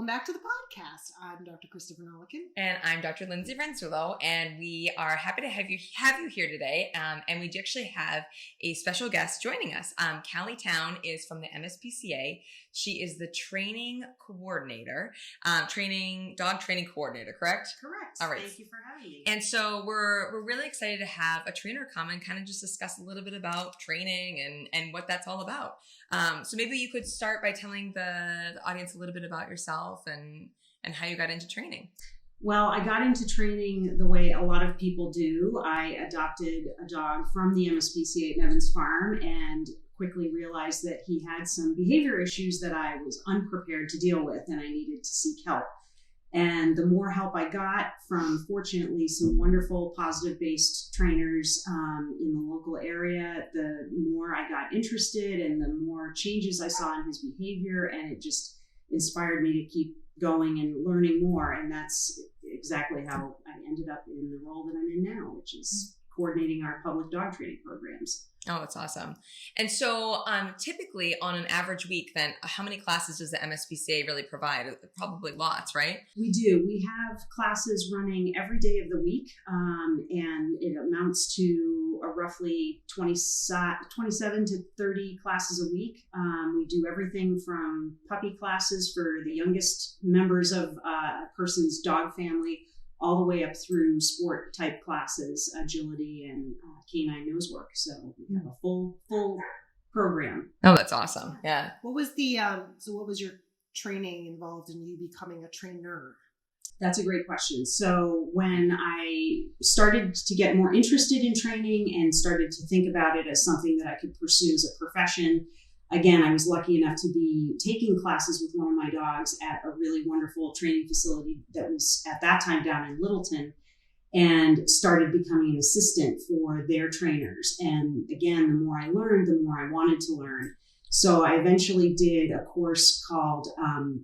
Welcome back to the podcast. I'm Dr. Krista Vernaleken. And I'm Dr. Lindsay Renzullo, and we are happy to have you here today. And we actually have a special guest joining us. Calli Towne is from the MSPCA. She is the training coordinator, dog training coordinator, correct? Correct. All right. Thank you for having me. And so we're really excited to have a trainer come and kind of just discuss a little bit about training and what that's all about. So maybe you could start by telling the audience a little bit about yourself and how you got into training. Well, I got into training the way a lot of people do. I adopted a dog from the MSPCA Nevins Farm and quickly realized that he had some behavior issues that I was unprepared to deal with, and I needed to seek help. And the more help I got from, fortunately, some wonderful positive-based trainers in the local area, the more I got interested and the more changes I saw in his behavior, and it just inspired me to keep going and learning more. And that's exactly how I ended up in the role that I'm in now, which is coordinating our public dog training programs. Oh, that's awesome. And so typically on an average week, then how many classes does the MSPCA really provide? Probably lots, right? We do. We have classes running every day of the week, and it amounts to a roughly 27 to 30 classes a week. We do everything from puppy classes for the youngest members of a person's dog family, all the way up through sport type classes, agility and canine nose work. So we have a full program. Oh, that's awesome. Yeah. What was what was your training involved in you becoming a trainer? That's a great question. So when I started to get more interested in training and started to think about it as something that I could pursue as a profession, again, I was lucky enough to be taking classes with one of my dogs at a really wonderful training facility that was at that time down in Littleton, and started becoming an assistant for their trainers. And again, the more I learned, the more I wanted to learn. So I eventually did a course called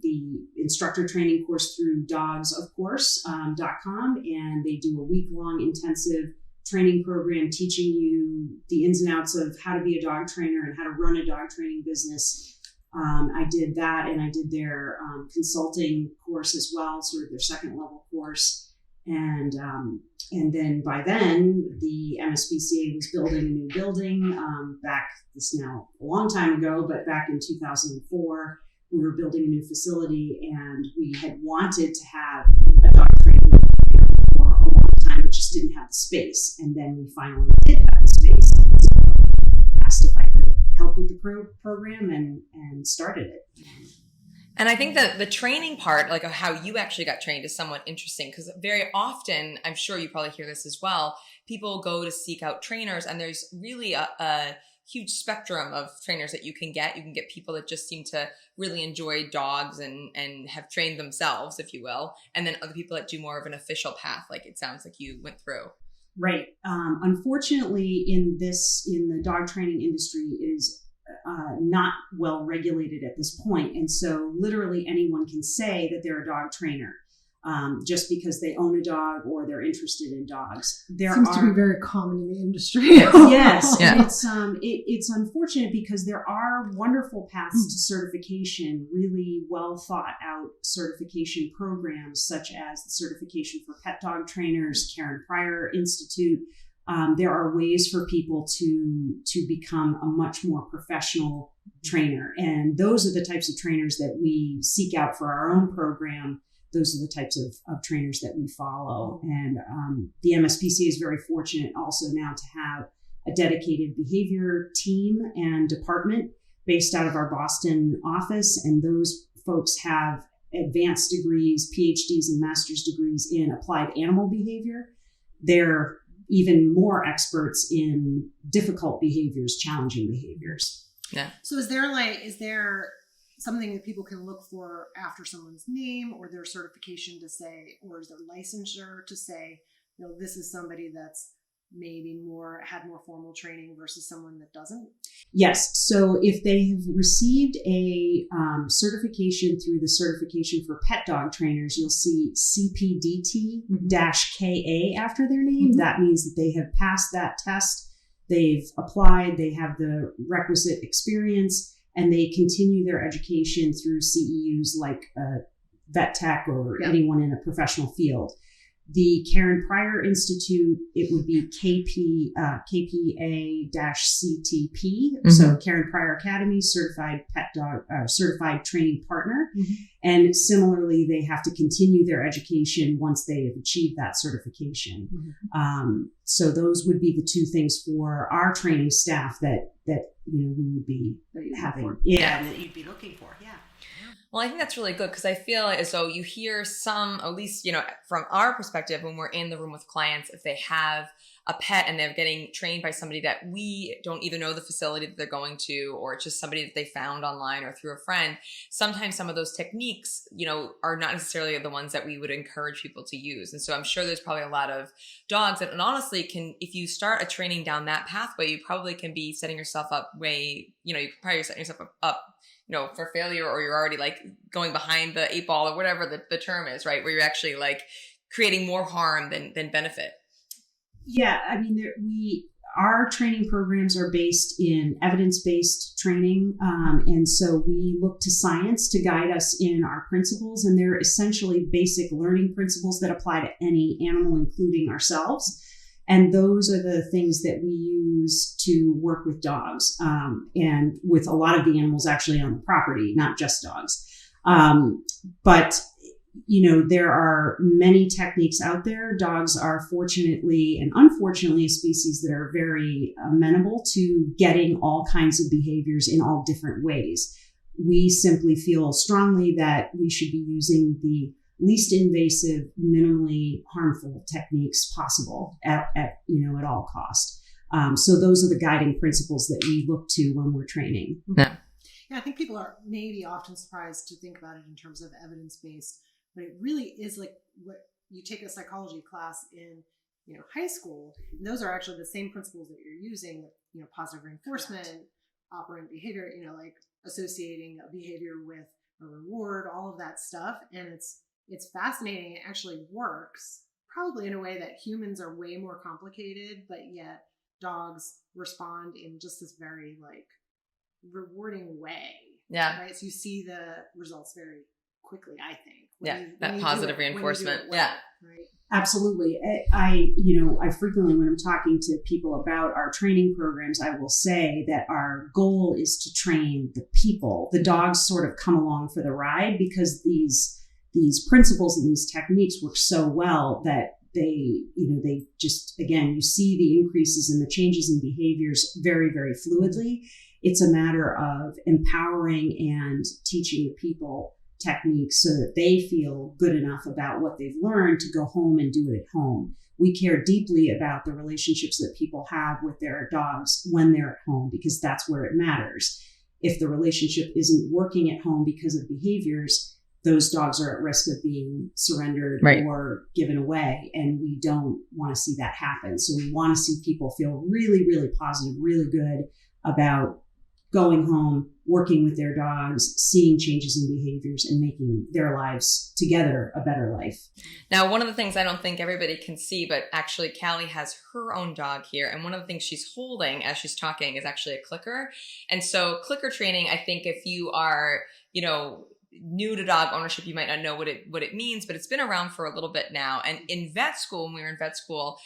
the instructor training course through dogsofcourse.com, and they do a week-long intensive training program teaching you the ins and outs of how to be a dog trainer and how to run a dog training business. I did that, and I did their consulting course as well, sort of their second level course. And then by then, the MSPCA was building a new building this now a long time ago, but back in 2004, we were building a new facility, and we had wanted to have a dog training for a long time, but just didn't have the space. And then we finally did have the space. So I asked if I could help with the program and started it. And I think that the training part, like how you actually got trained, is somewhat interesting, because very often, I'm sure you probably hear this as well, people go to seek out trainers, and there's really a huge spectrum of trainers that you can get. You can get people that just seem to really enjoy dogs and have trained themselves, if you will, and then other people that do more of an official path, like it sounds like you went through. Right. Unfortunately, in the dog training industry, it is not well regulated at this point. And so literally anyone can say that they're a dog trainer just because they own a dog or they're interested in dogs. Seems to be very common in the industry. Yes. Yeah. It's unfortunate because there are wonderful paths to certification, really well thought out certification programs, such as the certification for pet dog trainers, Karen Pryor Institute. There are ways for people to become a much more professional trainer. And those are the types of trainers that we seek out for our own program. Those are the types of trainers that we follow. And the MSPCA is very fortunate also now to have a dedicated behavior team and department based out of our Boston office. And those folks have advanced degrees, PhDs and master's degrees in applied animal behavior. They're even more experts in difficult behaviors, challenging behaviors. Yeah. So is there something that people can look for after someone's name or their certification to say, or is there licensure to say, this is somebody that's maybe had more formal training versus someone that doesn't? Yes. So if they have received a certification through the certification for pet dog trainers, you'll see CPDT-KA after their name. Mm-hmm. That means that they have passed that test. They've applied, they have the requisite experience, and they continue their education through CEUs like vet tech or Yeah. anyone in a professional field. The Karen Pryor Institute, it would be KPA-CTP. So Karen Pryor Academy, certified certified training partner. And similarly, they have to continue their education once they have achieved that certification. So those would be the two things for our training staff that we would be having. Yeah, that you'd be looking for. Yeah. Well, I think that's really good because I feel as though you hear some, at least, from our perspective, when we're in the room with clients, if they have a pet and they're getting trained by somebody that we don't either know the facility that they're going to, or it's just somebody that they found online or through a friend, sometimes some of those techniques, are not necessarily the ones that we would encourage people to use. And so I'm sure there's probably a lot of dogs that, and honestly, if you start a training down that pathway, you probably can be setting yourself up you can probably setting yourself up for failure, or you're already like going behind the 8 ball or whatever the term is, right? Where you're actually like creating more harm than benefit. Yeah. I mean, our training programs are based in evidence-based training. And so we look to science to guide us in our principles, and they're essentially basic learning principles that apply to any animal, including ourselves. And those are the things that we use to work with dogs, and with a lot of the animals actually on the property, not just dogs. But there are many techniques out there. Dogs are fortunately and unfortunately a species that are very amenable to getting all kinds of behaviors in all different ways. We simply feel strongly that we should be using the least invasive, minimally harmful techniques possible at all cost. So those are the guiding principles that we look to when we're training. Yeah. Yeah, I think people are maybe often surprised to think about it in terms of evidence-based, but it really is like what you take a psychology class in, high school, and those are actually the same principles that you're using, positive reinforcement, correct, operant behavior, like associating a behavior with a reward, all of that stuff. And it's fascinating. It actually works probably in a way that humans are way more complicated, but yet dogs respond in just this very rewarding way. Yeah. Mm-hmm. Right. So you see the results very quickly, I think. That positive reinforcement. Yeah. Right. Absolutely. I frequently, when I'm talking to people about our training programs, I will say that our goal is to train the people. The dogs sort of come along for the ride because these principles and these techniques work so well that they just, again, you see the increases and the changes in behaviors very, very fluidly. It's a matter of empowering and teaching the people techniques so that they feel good enough about what they've learned to go home and do it at home. We care deeply about the relationships that people have with their dogs when they're at home, because that's where it matters. If the relationship isn't working at home because of behaviors, those dogs are at risk of being surrendered, right, or given away. And we don't want to see that happen. So we want to see people feel really, really positive, really good about going home, working with their dogs, seeing changes in behaviors, and making their lives together a better life. Now, one of the things I don't think everybody can see, but actually Calli has her own dog here. And one of the things she's holding as she's talking is actually a clicker. And so clicker training, I think if you are, new to dog ownership, you might not know what it means, but it's been around for a little bit now. And in vet school, when we were in vet school,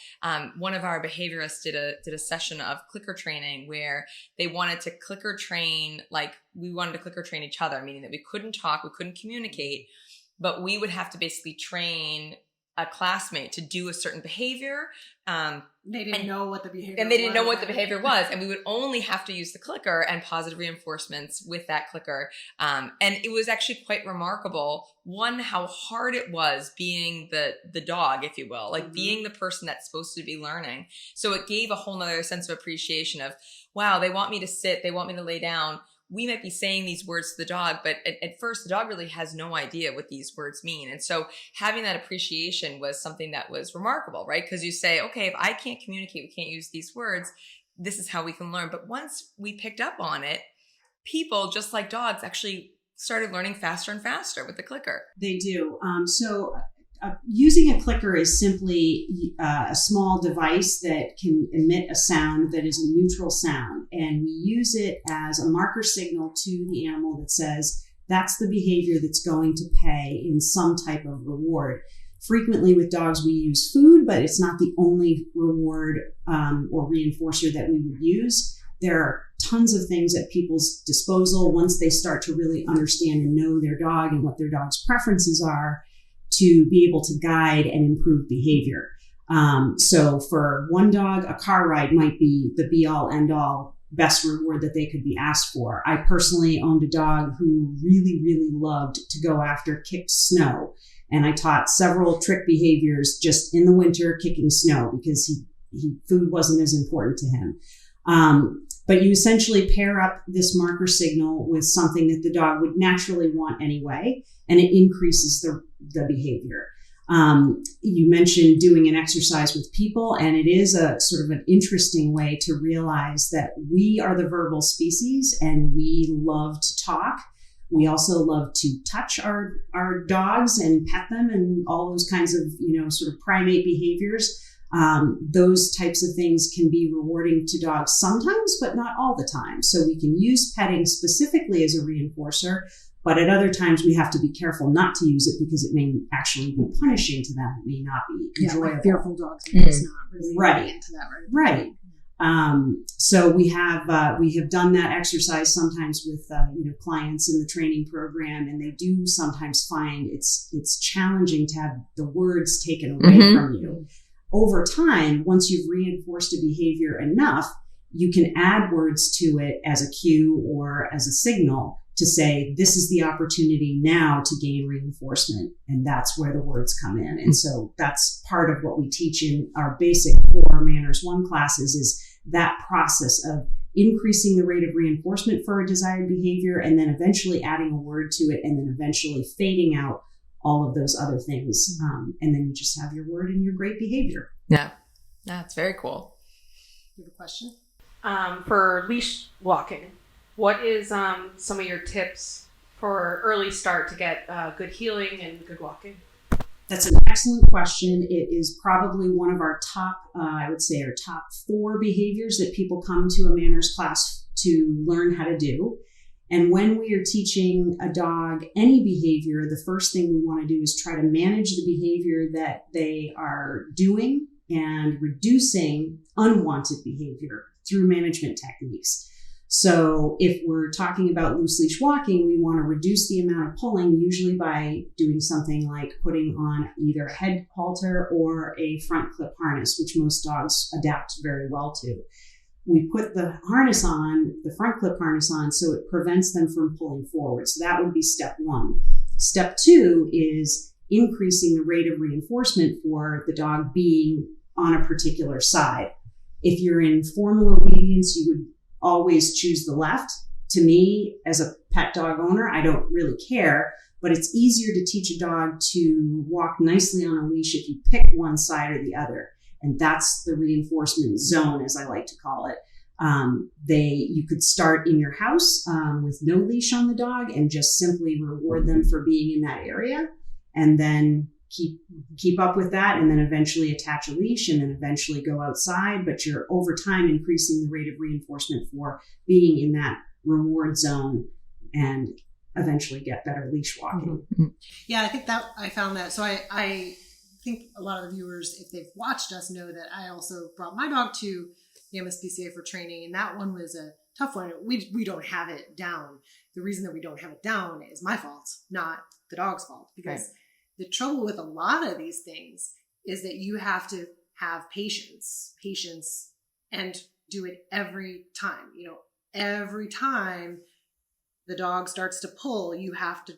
one of our behaviorists did a session of clicker training where they wanted to clicker train, like we wanted to clicker train each other, meaning that we couldn't talk, we couldn't communicate, but we would have to basically train a classmate to do a certain behavior. They didn't know what the behavior was. And they didn't know what the behavior was. And we would only have to use the clicker and positive reinforcements with that clicker. And it was actually quite remarkable, one, how hard it was being the dog, if you will, like being the person that's supposed to be learning. So it gave a whole nother sense of appreciation of, wow, they want me to sit, they want me to lay down. We might be saying these words to the dog, but at first the dog really has no idea what these words mean. And so having that appreciation was something that was remarkable, right? Because you say, okay, if I can't communicate, we can't use these words, this is how we can learn. But once we picked up on it, people, just like dogs, actually started learning faster and faster with the clicker. They do. Using a clicker is simply a small device that can emit a sound that is a neutral sound. And we use it as a marker signal to the animal that says, that's the behavior that's going to pay in some type of reward. Frequently with dogs, we use food, but it's not the only reward or reinforcer that we would use. There are tons of things at people's disposal once they start to really understand and know their dog and what their dog's preferences are to be able to guide and improve behavior. So for one dog, a car ride might be the be-all, end-all best reward that they could be asked for. I personally owned a dog who really, really loved to go after kicked snow. And I taught several trick behaviors just in the winter kicking snow because food wasn't as important to him. But you essentially pair up this marker signal with something that the dog would naturally want anyway, and it increases the behavior. You mentioned doing an exercise with people, and it is a sort of an interesting way to realize that we are the verbal species and we love to talk. We also love to touch our dogs and pet them and all those kinds of, sort of primate behaviors. Those types of things can be rewarding to dogs sometimes, but not all the time. So we can use petting specifically as a reinforcer, but at other times we have to be careful not to use it because it may actually be punishing to them. It may not be enjoyable. Like fearful dogs, it's not really right into that right. So we have done that exercise sometimes with clients in the training program, and they do sometimes find it's challenging to have the words taken away from you. Over time, once you've reinforced a behavior enough, you can add words to it as a cue or as a signal to say, this is the opportunity now to gain reinforcement. And that's where the words come in. And so that's part of what we teach in our basic core Manners 1 classes is that process of increasing the rate of reinforcement for a desired behavior and then eventually adding a word to it and then eventually fading out all of those other things. And then you just have your word and your great behavior. Yeah, that's very cool. You have a question? For leash walking, what is some of your tips for early start to get good healing and good walking? That's an excellent question. It is probably one of our top, I would say, our top 4 behaviors that people come to a manners class to learn how to do. And when we are teaching a dog any behavior, the first thing we want to do is try to manage the behavior that they are doing and reducing unwanted behavior through management techniques. So if we're talking about loose leash walking, we want to reduce the amount of pulling, usually by doing something like putting on either a head halter or a front clip harness, which most dogs adapt very well to. We put the harness on, the front clip harness on, so it prevents them from pulling forward. So that would be step 1. Step 2 is increasing the rate of reinforcement for the dog being on a particular side. If you're in formal obedience, you would always choose the left. To me, as a pet dog owner, I don't really care, but it's easier to teach a dog to walk nicely on a leash if you pick one side or the other. And that's the reinforcement zone, as I like to call it. You could start in your house with no leash on the dog and just simply reward them for being in that area, and then keep up with that, and then eventually attach a leash, and then eventually go outside. But you're over time increasing the rate of reinforcement for being in that reward zone, and eventually get better leash walking. Yeah, I think that I found that. So I think a lot of the viewers, if they've watched us, know that I also brought my dog to the MSPCA for training, and that one was a tough one. We don't have it down. The reason that we don't have it down is my fault, not the dog's fault, because the trouble with a lot of these things is that you have to have patience, and do it every time. Every time the dog starts to pull, you have to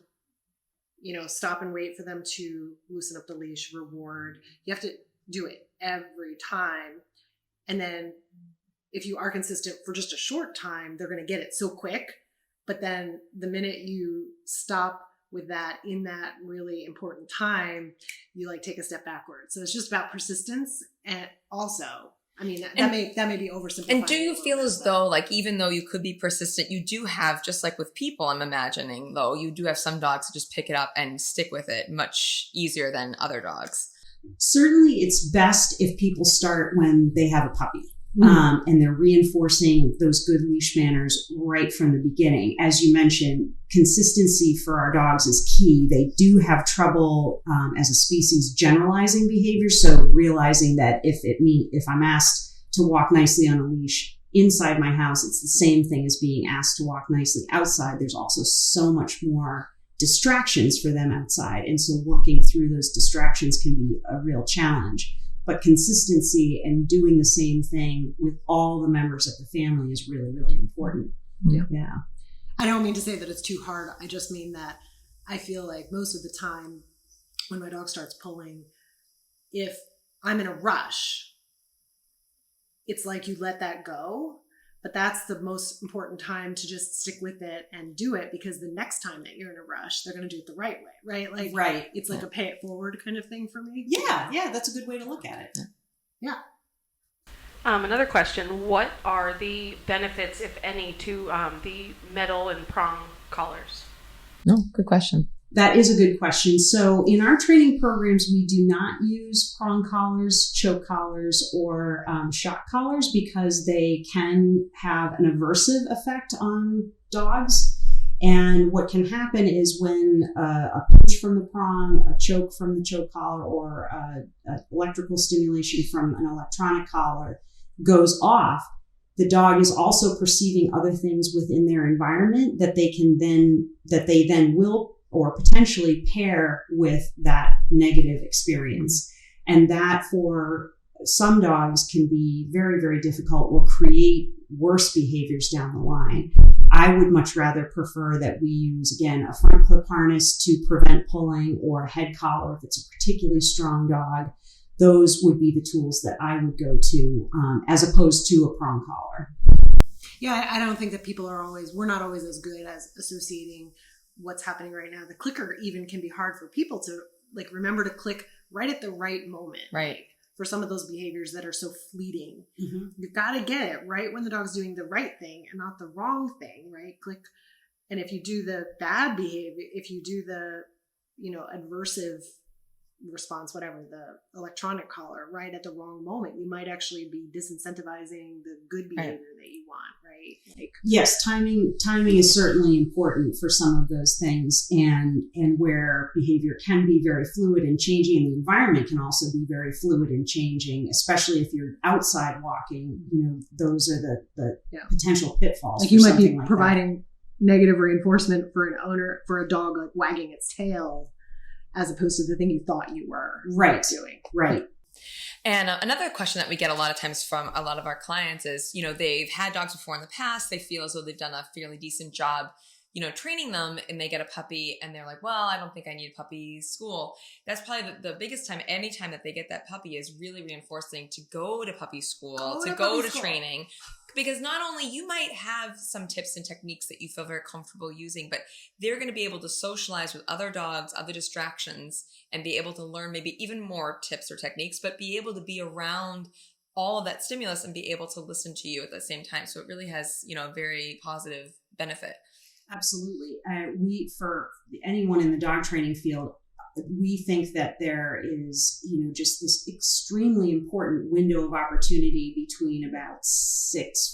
stop and wait for them to loosen up the leash, reward. You have to do it every time. And then if you are consistent for just a short time, they're going to get it so quick. But then the minute you stop with that in that really important time, you take a step backwards. So it's just about persistence. And also, that may be oversimplified. And do you feel as though, even though you could be persistent, you do have, just like with people, I'm imagining, though, you do have some dogs that just pick it up and stick with it much easier than other dogs? Certainly it's best if people start when they have a puppy. And they're reinforcing those good leash manners right from the beginning. As you mentioned, consistency for our dogs is key. They do have trouble as a species generalizing behavior. So realizing that if I'm asked to walk nicely on a leash inside my house, it's the same thing as being asked to walk nicely outside. There's also so much more distractions for them outside. And so working through those distractions can be a real challenge. But consistency and doing the same thing with all the members of the family is really, really important. Yeah. I don't mean to say that it's too hard. I just mean that I feel like most of the time when my dog starts pulling, if I'm in a rush, it's like you let that go. But that's the most important time to just stick with it and do it, because the next time that you're in a rush, they're going to do it the right way, right? Like, right. It's like a pay it forward kind of thing for me. Yeah, that's a good way to look at it. Yeah. Another question: what are the benefits, if any, to the metal and prong collars? No, good question. That is a good question. So in our training programs, we do not use prong collars, choke collars, or shock collars because they can have an aversive effect on dogs. And what can happen is when a pinch from the prong, a choke from the choke collar, or electrical stimulation from an electronic collar goes off, the dog is also perceiving other things within their environment that they then will or potentially pair with that negative experience. And that for some dogs can be very, very difficult or create worse behaviors down the line. I would much rather prefer that we use, again, a front clip harness to prevent pulling, or a head collar if it's a particularly strong dog. Those would be the tools that I would go to as opposed to a prong collar. Yeah, I don't think that we're not always as good as associating what's happening right now. The clicker even can be hard for people to remember to click right at the right moment. Right. For some of those behaviors that are so fleeting. Mm-hmm. You've got to get it right when the dog's doing the right thing and not the wrong thing, right? Click. And if you do the bad behavior, if you do the, adversive response, whatever, the electronic collar right at the wrong moment, you might actually be disincentivizing the good behavior that you want, right? Yes, timing is certainly important for some of those things, and where behavior can be very fluid and changing, and the environment can also be very fluid and changing, especially if you're outside walking. Those are the potential pitfalls. Like you might be like providing negative reinforcement for a dog like wagging its tail, as opposed to the thing you thought you were doing. Right. And another question that we get a lot of times from a lot of our clients is, they've had dogs before in the past. They feel as though they've done a fairly decent job, training them, and they get a puppy and they're like, well, I don't think I need a puppy school. That's probably the biggest time, anytime that they get that puppy, is really reinforcing to go to puppy school, to go to training. Because not only you might have some tips and techniques that you feel very comfortable using, but they're going to be able to socialize with other dogs, other distractions, and be able to learn maybe even more tips or techniques, but be able to be around all of that stimulus and be able to listen to you at the same time. So it really has, a very positive benefit. Absolutely. For anyone in the dog training field, we think that there is, just this extremely important window of opportunity between about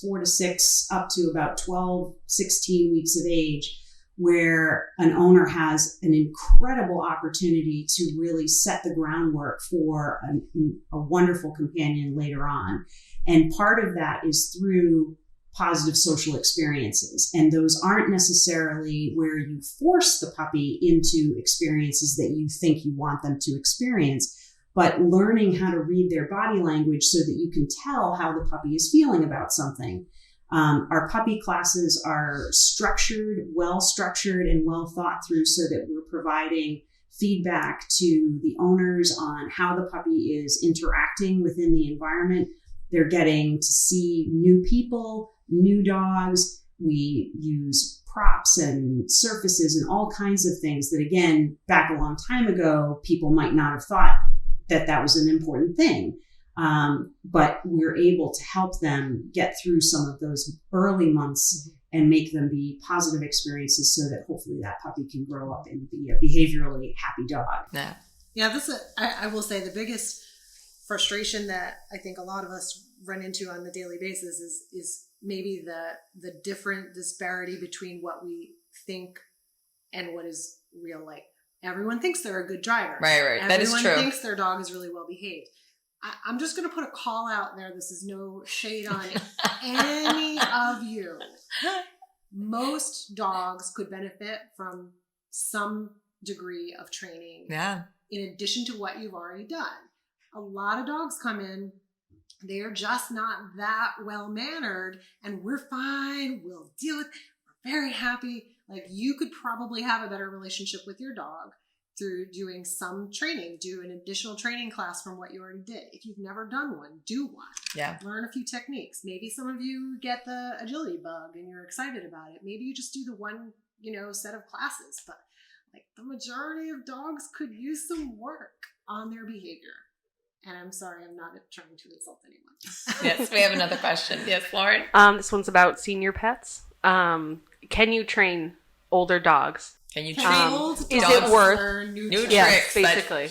4 to 6 up to about 12, 16 weeks of age, where an owner has an incredible opportunity to really set the groundwork for a wonderful companion later on. And part of that is through positive social experiences. And those aren't necessarily where you force the puppy into experiences that you think you want them to experience, but learning how to read their body language so that you can tell how the puppy is feeling about something. Our puppy classes are well structured and well thought through, so that we're providing feedback to the owners on how the puppy is interacting within the environment. They're getting to see new people, new dogs. We use props and surfaces and all kinds of things that, again, back a long time ago, people might not have thought that was an important thing. But we're able to help them get through some of those early months and make them be positive experiences, so that hopefully that puppy can grow up and be a behaviorally happy dog. Yeah, I will say the biggest frustration that I think a lot of us run into on the daily basis is maybe the different disparity between what we think and what is real life. Everyone thinks they're a good driver. Right. That is true. Everyone thinks their dog is really well behaved. I'm just going to put a call out there. This is no shade on any of you. Most dogs could benefit from some degree of training. Yeah. In addition to what you've already done. A lot of dogs come in, they're just not that well mannered, and we're fine. We'll deal with it. We're very happy. Like, you could probably have a better relationship with your dog through doing some training, do an additional training class from what you already did. If you've never done one, do one. Yeah. Learn a few techniques. Maybe some of you get the agility bug and you're excited about it. Maybe you just do the one, set of classes, but like the majority of dogs could use some work on their behavior. And I'm sorry, I'm not trying to insult anyone. Yes, we have another question. Yes, Lauren? This one's about senior pets. Can you train older dogs? Can you train Is it worth new Yes, tricks? basically.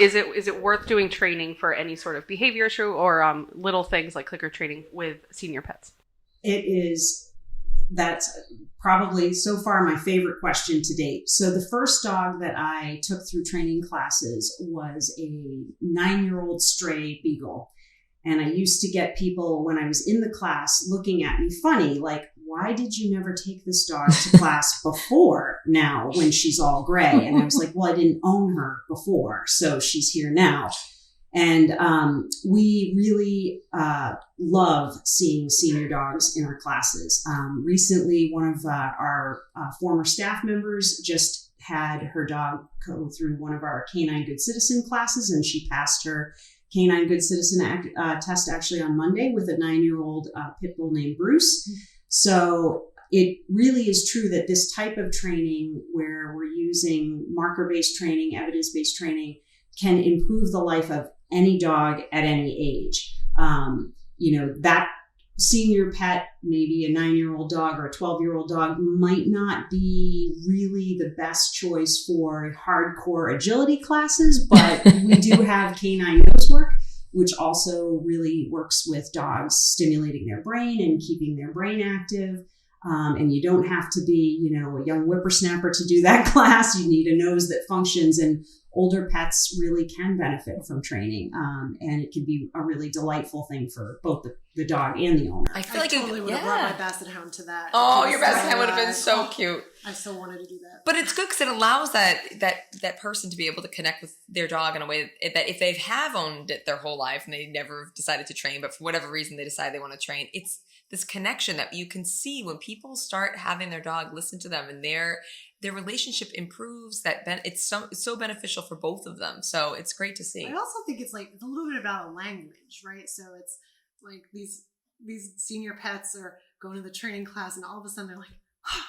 Is it worth doing training for any sort of behavior issue or little things like clicker training with senior pets? It is, that's probably so far my favorite question to date. So the first dog that I took through training classes was a 9-year-old stray beagle. And I used to get people when I was in the class looking at me funny, like, why did you never take this dog to class before now when she's all gray? And I was like, well, I didn't own her before, so she's here now. And we really love seeing senior dogs in our classes. Recently, one of our former staff members just had her dog go through one of our Canine Good Citizen classes, and she passed her Canine Good Citizen test actually on Monday with a 9-year-old pit bull named Bruce. So it really is true that this type of training where we're using marker-based training, evidence-based training, can improve the life of any dog at any age. That senior pet, maybe a 9-year-old dog or a 12-year-old dog, might not be really the best choice for hardcore agility classes, but we do have canine nose work, which also really works with dogs stimulating their brain and keeping their brain active. And you don't have to be, a young whippersnapper to do that class. You need a nose that functions, and older pets really can benefit from training. And it can be a really delightful thing for both the dog and the owner. I feel like totally would have brought my basset hound to that. Oh, your basset hound would have been so cute. I so wanted to do that. But it's good because it allows that person to be able to connect with their dog in a way that if they have owned it their whole life and they never decided to train, but for whatever reason they decide they want to train, it's this connection that you can see when people start having their dog listen to them and their relationship improves. It's so beneficial for both of them. So it's great to see. I also think it's a little bit about a language, right? So it's like these senior pets are going to the training class, and all of a sudden they're like, oh,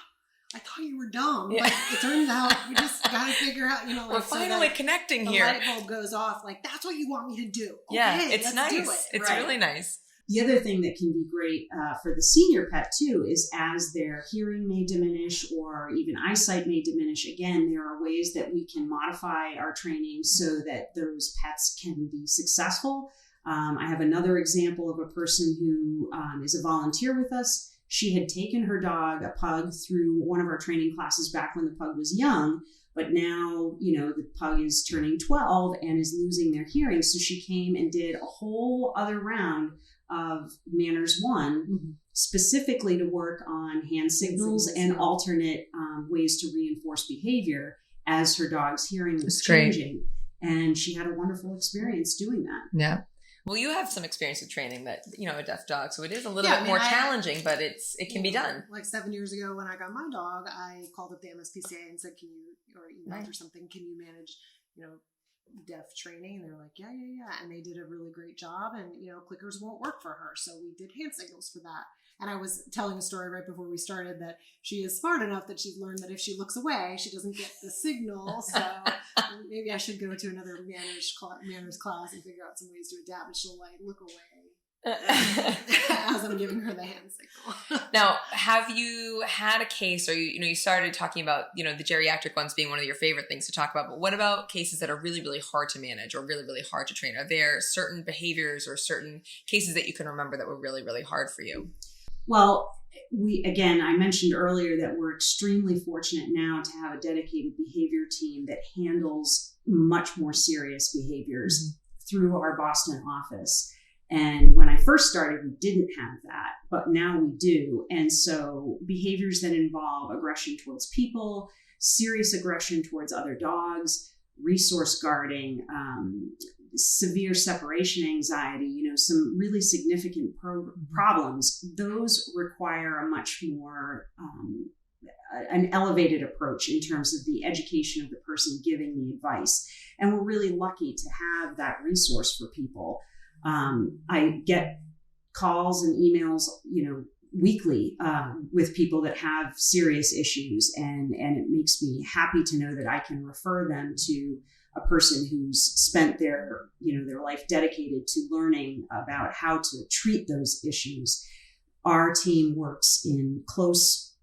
I thought you were dumb. Yeah. Like, it turns out we just got to figure out, we're finally connecting here. The light bulb goes off. Like, that's what you want me to do. Okay, yeah, it's let's nice. do it. It's really nice. The other thing that can be great for the senior pet too is as their hearing may diminish or even eyesight may diminish, again, there are ways that we can modify our training so that those pets can be successful. I have another example of a person who is a volunteer with us. She had taken her dog, a pug, through one of our training classes back when the pug was young, but now, the pug is turning 12 and is losing their hearing. So she came and did a whole other round of Manners 1, specifically to work on hand signals and alternate ways to reinforce behavior as her dog's hearing was changing. And she had a wonderful experience doing that. Yeah. Well, you have some experience with training that, a deaf dog, so it is a little bit more challenging, but it can be done. Like 7 years ago when I got my dog, I called up the MSPCA and said, or emailed or something, can you manage, deaf training? And they're like, yeah. And they did a really great job, and, clickers won't work for her. So we did hand signals for that. And I was telling a story right before we started that she is smart enough that she's learned that if she looks away, she doesn't get the signal. So maybe I should go to another manners class and figure out some ways to adapt, and she'll look away. as I'm giving her the hand signal. Now, have you had a case, or you started talking about, the geriatric ones being one of your favorite things to talk about, but what about cases that are really, really hard to manage or really, really hard to train? Are there certain behaviors or certain cases that you can remember that were really, really hard for you? Well, I mentioned earlier that we're extremely fortunate now to have a dedicated behavior team that handles much more serious behaviors through our Boston office. And when I first started, we didn't have that, but now we do. And so behaviors that involve aggression towards people, serious aggression towards other dogs, resource guarding, severe separation anxiety, some really significant problems, those require a much more, an elevated approach in terms of the education of the person giving the advice. And we're really lucky to have that resource for people. I get calls and emails, weekly with people that have serious issues, and it makes me happy to know that I can refer them to a person who's spent their life dedicated to learning about how to treat those issues. Our team works in close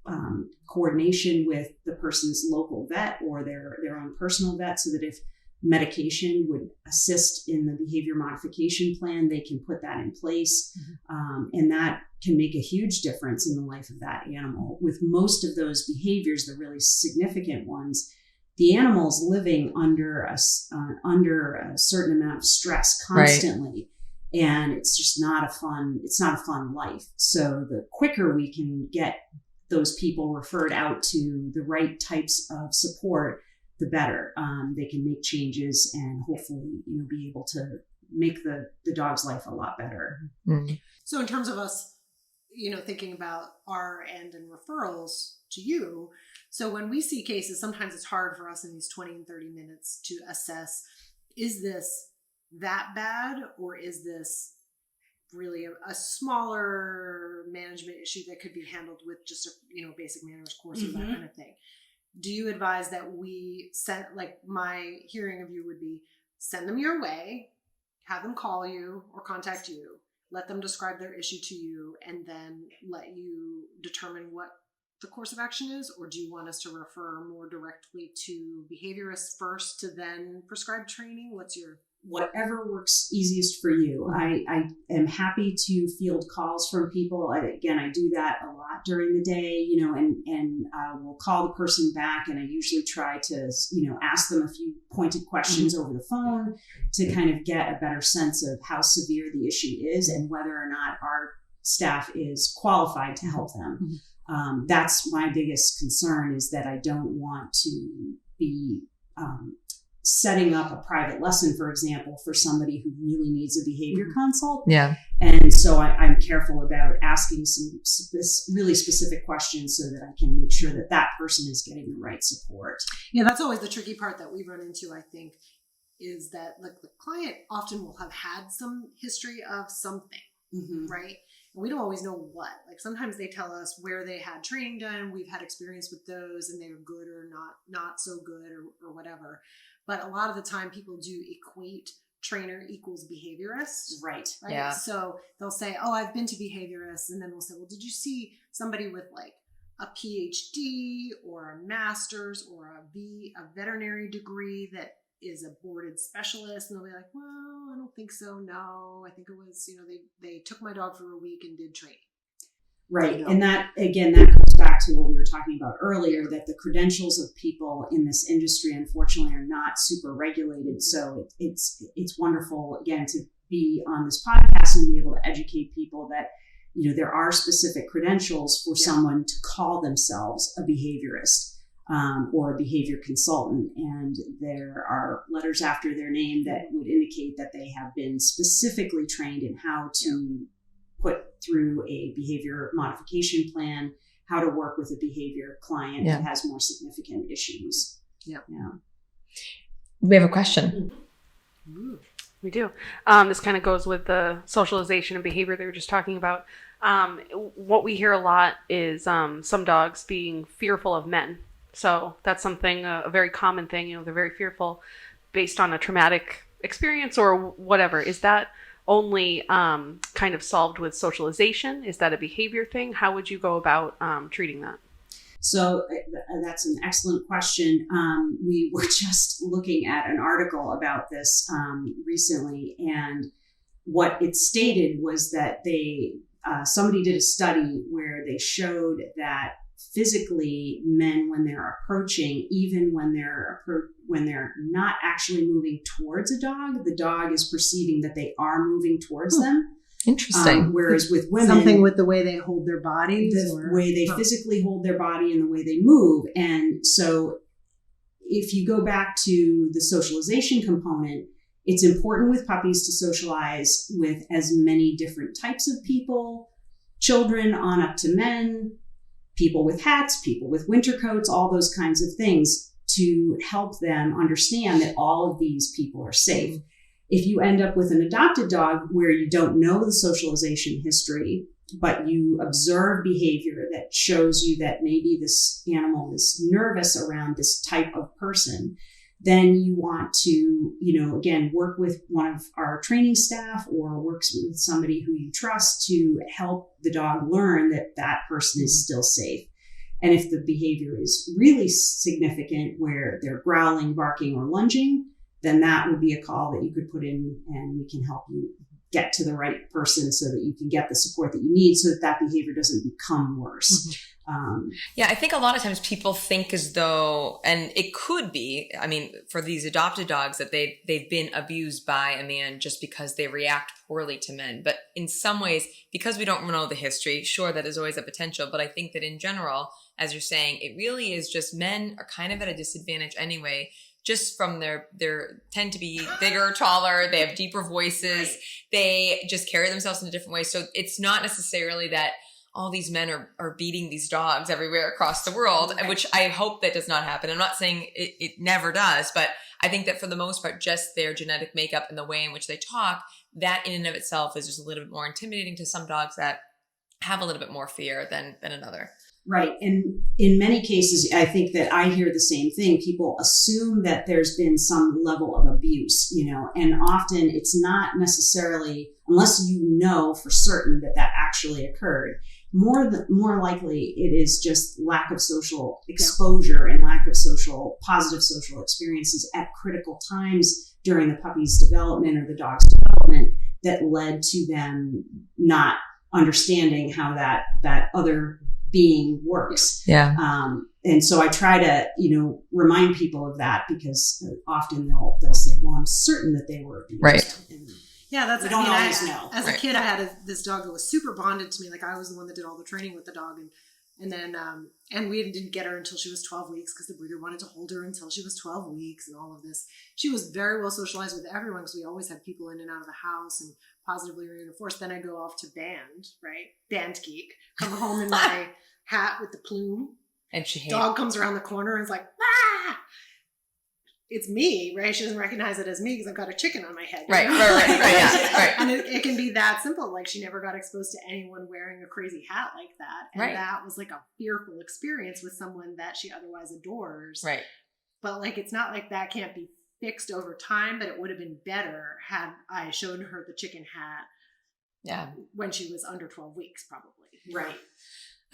coordination with the person's local vet or their own personal vet, so that if medication would assist in the behavior modification plan, they can put that in place. And that can make a huge difference in the life of that animal. With most of those behaviors, the really significant ones, the animal's living under a certain amount of stress constantly. Right. And it's just not a fun life. So the quicker we can get those people referred out to the right types of support, the better. They can make changes and hopefully, be able to make the dog's life a lot better. Mm-hmm. So in terms of us, thinking about our end and referrals to you, so when we see cases, sometimes it's hard for us in these 20 and 30 minutes to assess, is this that bad, or is this really a smaller management issue that could be handled with just a basic manners course or that kind of thing? Do you advise that we send, my hearing of you would be, send them your way, have them call you or contact you, let them describe their issue to you, and then let you determine what the course of action is? Or do you want us to refer more directly to behaviorists first to then prescribe training? Whatever works easiest for you. I am happy to field calls from people. I do that a lot during the day, and we'll call the person back, and I usually try to, ask them a few pointed questions over the phone to kind of get a better sense of how severe the issue is and whether or not our staff is qualified to help them. That's my biggest concern, is that I don't want to be setting up a private lesson, for example, for somebody who really needs a behavior consult. Yeah. And so I'm careful about asking some really specific questions so that I can make sure that that person is getting the right support. Yeah, that's always the tricky part that we run into, I think, is that the client often will have had some history of something, right? And we don't always know what. Sometimes they tell us where they had training done. We've had experience with those, and they were good or not so good or whatever. But a lot of the time people do equate trainer equals behaviorist. Right. Yeah. So they'll say, oh, I've been to behaviorists. And then we'll say, well, did you see somebody with a PhD or a master's or a veterinary degree that is a boarded specialist? And they'll be like, well, I don't think so. No, I think it was, they took my dog for a week and did training. Right. And that goes back to what we were talking about earlier, that the credentials of people in this industry, unfortunately, are not super regulated. So it's wonderful, again, to be on this podcast and be able to educate people that, there are specific credentials for someone to call themselves a behaviorist or a behavior consultant. And there are letters after their name that would indicate that they have been specifically trained in how to put through a behavior modification plan, how to work with a behavior client that has more significant issues. Yeah. We have a question. We do. This kind of goes with the socialization and behavior that we were just talking about. What we hear a lot is some dogs being fearful of men. So that's something, a very common thing. They're very fearful based on a traumatic experience or whatever. Is that only kind of solved with socialization? Is that a behavior thing? How would you go about treating that? So that's an excellent question. We were just looking at an article about this recently, and what it stated was that somebody did a study where they showed that physically men, when they're approaching, even when they're not actually moving towards a dog, the dog is perceiving that they are moving towards them. Interesting. Whereas with women, something with the way they hold their bodies, the way they physically hold their body and the way they move. And so if you go back to the socialization component, it's important with puppies to socialize with as many different types of people, children on up to men, people with hats, people with winter coats, all those kinds of things, to help them understand that all of these people are safe. If you end up with an adopted dog where you don't know the socialization history, but you observe behavior that shows you that maybe this animal is nervous around this type of person, then you want to, again, work with one of our training staff or works with somebody who you trust to help the dog learn that that person is still safe. And if the behavior is really significant where they're growling, barking, or lunging, then that would be a call that you could put in, and we can help you get to the right person so that you can get the support that you need so that behavior doesn't become worse. Mm-hmm. Yeah, I think a lot of times people think as though, and it could be, for these adopted dogs, that they've been abused by a man just because they react poorly to men. But in some ways, because we don't know the history, sure, that is always a potential. But I think that in general, as you're saying, it really is just men are kind of at a disadvantage anyway, just from their tend to be bigger, taller, they have deeper voices, right. They just carry themselves in a different way. So it's not necessarily that all these men are beating these dogs everywhere across the world, right. Which I hope that does not happen. I'm not saying it never does, but I think that for the most part, just their genetic makeup and the way in which they talk, that in and of itself is just a little bit more intimidating to some dogs that have a little bit more fear than another. Right. And in many cases, I think that I hear the same thing. People assume that there's been some level of abuse, and often it's not necessarily, unless you know for certain that actually occurred. More likely it is just lack of social exposure and lack of positive social experiences at critical times during the puppy's development or the dog's development that led to them not understanding how that other being works. Yeah. And so I try to, remind people of that, because often they'll say, well, I'm certain that they were abused. Right. And yeah, that's, we don't always know. As a kid, I had this dog that was super bonded to me. Like I was the one that did all the training with the dog. And then, and we didn't get her until she was 12 weeks because the breeder wanted to hold her until she was 12 weeks and all of this. She was very well socialized with everyone because we always had people in and out of the house and positively reinforced. Then I go off to band, right? Band geek. Come home in my hat with the plume. And she hates dog comes around the corner and is like, ah! It's me, right? She doesn't recognize it as me because I've got a chicken on my head. Right, yeah, right. And it can be that simple. Like she never got exposed to anyone wearing a crazy hat like that. And right. That was like a fearful experience with someone that she otherwise adores. Right. But like, it's not like that can't be fixed over time, but it would have been better had I shown her the chicken hat when she was under 12 weeks, probably. Right.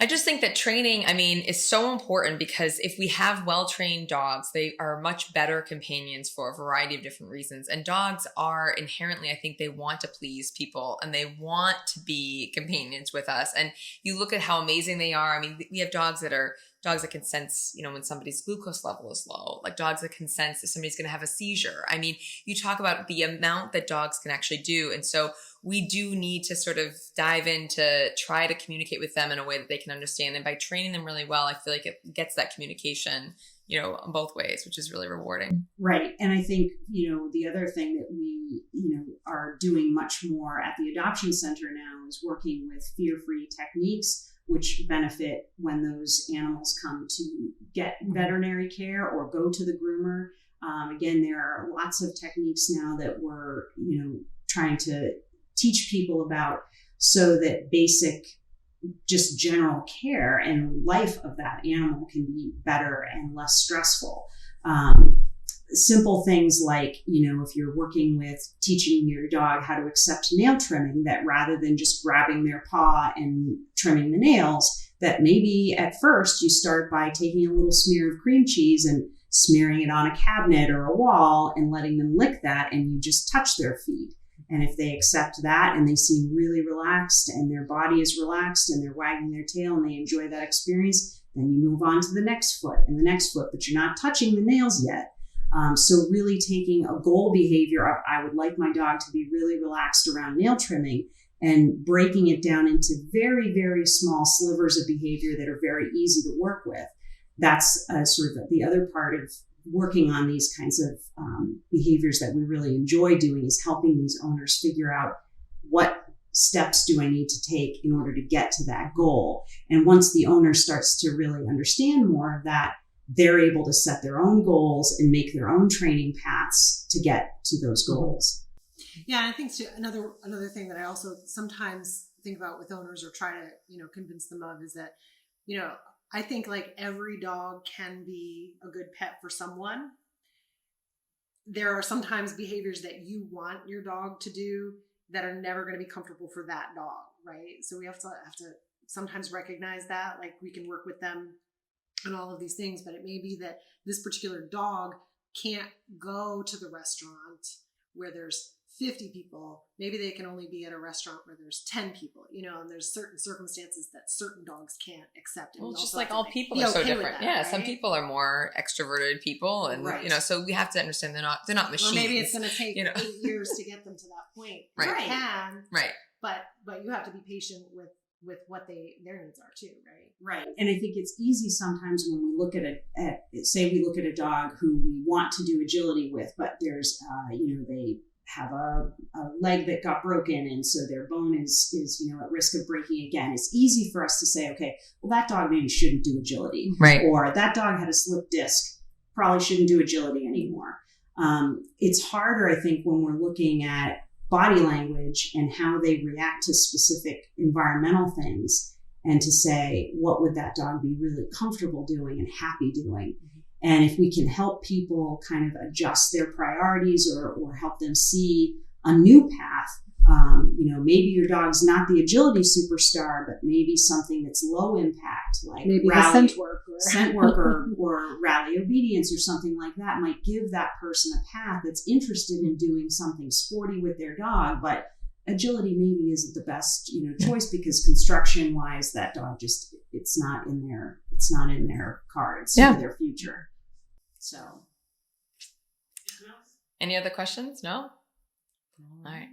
I just think that training, is so important because if we have well-trained dogs, they are much better companions for a variety of different reasons. And dogs are inherently, I think they want to please people and they want to be companions with us. And you look at how amazing they are. We have dogs that can sense, when somebody's glucose level is low, like dogs that can sense that somebody's going to have a seizure. You talk about the amount that dogs can actually do. And so we do need to sort of dive in to try to communicate with them in a way that they can understand. And by training them really well, I feel like it gets that communication, in both ways, which is really rewarding. Right. And I think, the other thing that we, are doing much more at the adoption center now is working with fear-free techniques, which benefit when those animals come to get veterinary care or go to the groomer. Again, there are lots of techniques now that we're, trying to teach people about so that basic, just general care and life of that animal can be better and less stressful. simple things like, if you're working with teaching your dog how to accept nail trimming, that rather than just grabbing their paw and trimming the nails, that maybe at first you start by taking a little smear of cream cheese and smearing it on a cabinet or a wall and letting them lick that, and you just touch their feet. And if they accept that and they seem really relaxed and their body is relaxed and they're wagging their tail and they enjoy that experience, then you move on to the next foot and the next foot, but you're not touching the nails yet. So really taking a goal behavior of, I would like my dog to be really relaxed around nail trimming, and breaking it down into very, very small slivers of behavior that are very easy to work with. That's sort of the other part of working on these kinds of behaviors that we really enjoy doing, is helping these owners figure out what steps do I need to take in order to get to that goal. And once the owner starts to really understand more of that, they're able to set their own goals and make their own training paths to get to those goals. Yeah, I think another thing that I also sometimes think about with owners or try to, convince them of is that, I think like every dog can be a good pet for someone. There are sometimes behaviors that you want your dog to do that are never going to be comfortable for that dog, right? So we have to sometimes recognize that, like we can work with them and all of these things, but it may be that this particular dog can't go to the restaurant where there's 50 people. Maybe they can only be at a restaurant where there's 10 people, and there's certain circumstances that certain dogs can't accept. And well, just like all people are so different. That, right? Some people are more extroverted people, and right. So we have to understand they're not machines. Or maybe it's going to take 8 years to get them to that point. Right. You can, right. But you have to be patient with what their needs are too, right? Right. And I think it's easy sometimes when we look at we look at a dog who we want to do agility with, but there's, they have a leg that got broken, and so their bone is at risk of breaking again. It's easy for us to say, okay, well, that dog maybe shouldn't do agility. Right. Or that dog had a slip disc, probably shouldn't do agility anymore. It's harder, I think, when we're looking at body language and how they react to specific environmental things, and to say, what would that dog be really comfortable doing and happy doing? And if we can help people kind of adjust their priorities or help them see a new path, maybe your dog's not the agility superstar, but maybe something that's low impact, like maybe rally, scent work or rally obedience or something like that, might give that person a path that's interested in doing something sporty with their dog. But agility maybe isn't the best, choice, because construction wise, that dog just, it's not in their cards for their future. So. Any other questions? No? All right.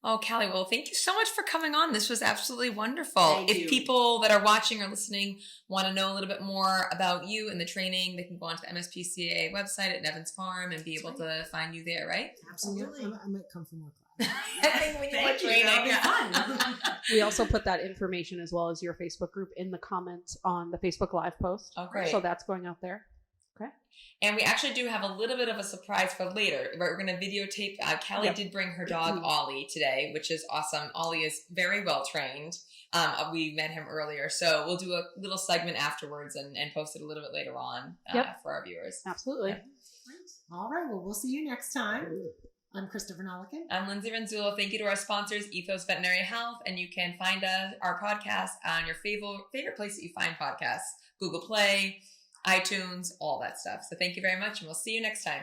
Oh, Calli, well, thank you so much for coming on. This was absolutely wonderful. Thank if you. People that are watching or listening want to know a little bit more about you and the training, they can go onto the MSPCA website at Nevins Farm and be able to find you there, right? Absolutely. I might come for more class. I think we need more training. Fun. We also put that information as well as your Facebook group in the comments on the Facebook Live post. Oh, great. So that's going out there. Okay. And we actually do have a little bit of a surprise for later. We're going to videotape. Calli did bring her dog, Ollie, today, which is awesome. Ollie is very well trained. We met him earlier. So we'll do a little segment afterwards and post it a little bit later on for our viewers. Absolutely. Okay. All right. Well, we'll see you next time. I'm Krista Vernaleken. I'm Lindsay Renzullo. Thank you to our sponsors, Ethos Veterinary Health. And you can find our podcast on your favorite place that you find podcasts, Google Play, iTunes, all that stuff. So thank you very much, and we'll see you next time.